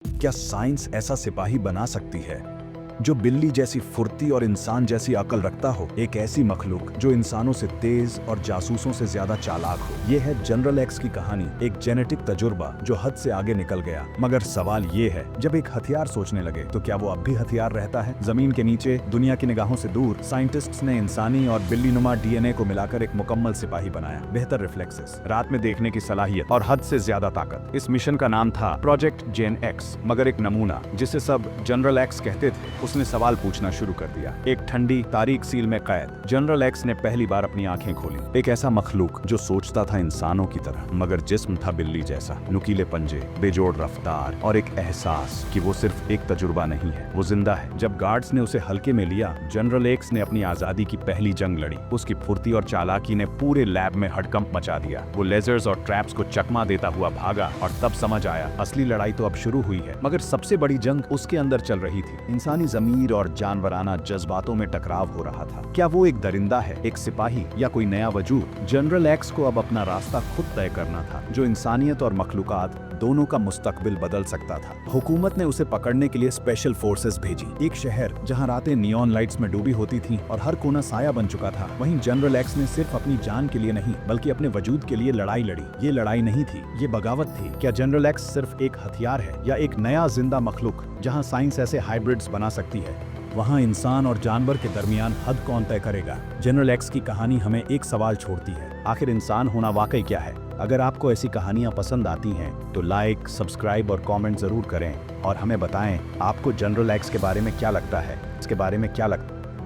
क्या साइंस ऐसा सिपाही बना सकती है जो बिल्ली जैसी फुर्ती और इंसान जैसी अकल रखता हो? एक ऐसी मखलूक जो इंसानों से तेज और जासूसों से ज्यादा चालाक हो। ये है जनरल एक्स की कहानी, एक जेनेटिक तजुर्बा जो हद से आगे निकल गया। मगर सवाल ये है, जब एक हथियार सोचने लगे तो क्या वो अब भी हथियार रहता है? जमीन के नीचे, दुनिया की निगाहों से दूर, साइंटिस्ट्स ने इंसानी और बिल्लीनुमा डीएनए को मिलाकर एक मुकम्मल सिपाही बनाया। बेहतर रिफ्लेक्सेस, रात में देखने की सलाहियत और हद से ज्यादा ताकत। इस मिशन का नाम था प्रोजेक्ट जेन एक्स। मगर एक नमूना जिसे सब जनरल एक्स कहते थे, उसने सवाल पूछना शुरू कर दिया। एक ठंडी तारीख सील में कैद जनरल एक्स ने पहली बार अपनी आंखें खोली। एक ऐसा मखलूक जो सोचता था इंसानों की तरह, मगर जिस्म था बिल्ली जैसा। नुकीले पंजे, बेजोड़ रफ्तार और एक एहसास कि वो सिर्फ एक तजुर्बा नहीं है, वो जिंदा है। जब गार्ड्स ने उसे हल्के में लिया, जनरल एक्स ने अपनी आजादी की पहली जंग लड़ी। उसकी फुर्ती और चालाकी ने पूरे लैब में हड़कंप मचा दिया। वो लेजर्स और ट्रैप्स को चकमा देता हुआ भागा और तब समझ आया, असली लड़ाई तो अब शुरू हुई है। मगर सबसे बड़ी जंग उसके अंदर चल रही थी। इंसानी ज़मीर और जानवराना जज्बातों में टकराव हो रहा था। क्या वो एक दरिंदा है, एक सिपाही, या कोई नया वजूद? जनरल एक्स को अब अपना रास्ता खुद तय करना था, जो इंसानियत और मखलूकात दोनों का मुस्तकबिल बदल सकता था। हुकूमत ने उसे पकड़ने के लिए स्पेशल फोर्सेस भेजी। एक शहर जहां रातें नियॉन लाइट्स में डूबी होती थीं और हर कोना साया बन चुका था, वहीं जनरल एक्स ने सिर्फ अपनी जान के लिए नहीं, बल्कि अपने वजूद के लिए लड़ाई लड़ी। ये लड़ाई नहीं थी, ये बगावत थी। क्या जनरल एक्स सिर्फ एक हथियार है, या एक नया जिंदा मखलूक? जहां साइंस ऐसे हाइब्रिड्स बना सकती है, वहां इंसान और जानवर के दरमियान हद कौन तय करेगा? जनरल एक्स की कहानी हमें एक सवाल छोड़ती है, आखिर इंसान होना वाकई क्या है? अगर आपको ऐसी कहानियां पसंद आती हैं तो लाइक, सब्सक्राइब और कमेंट जरूर करें और हमें बताएं आपको जनरल एक्स के बारे में क्या लगता है, इसके बारे में क्या लगता है।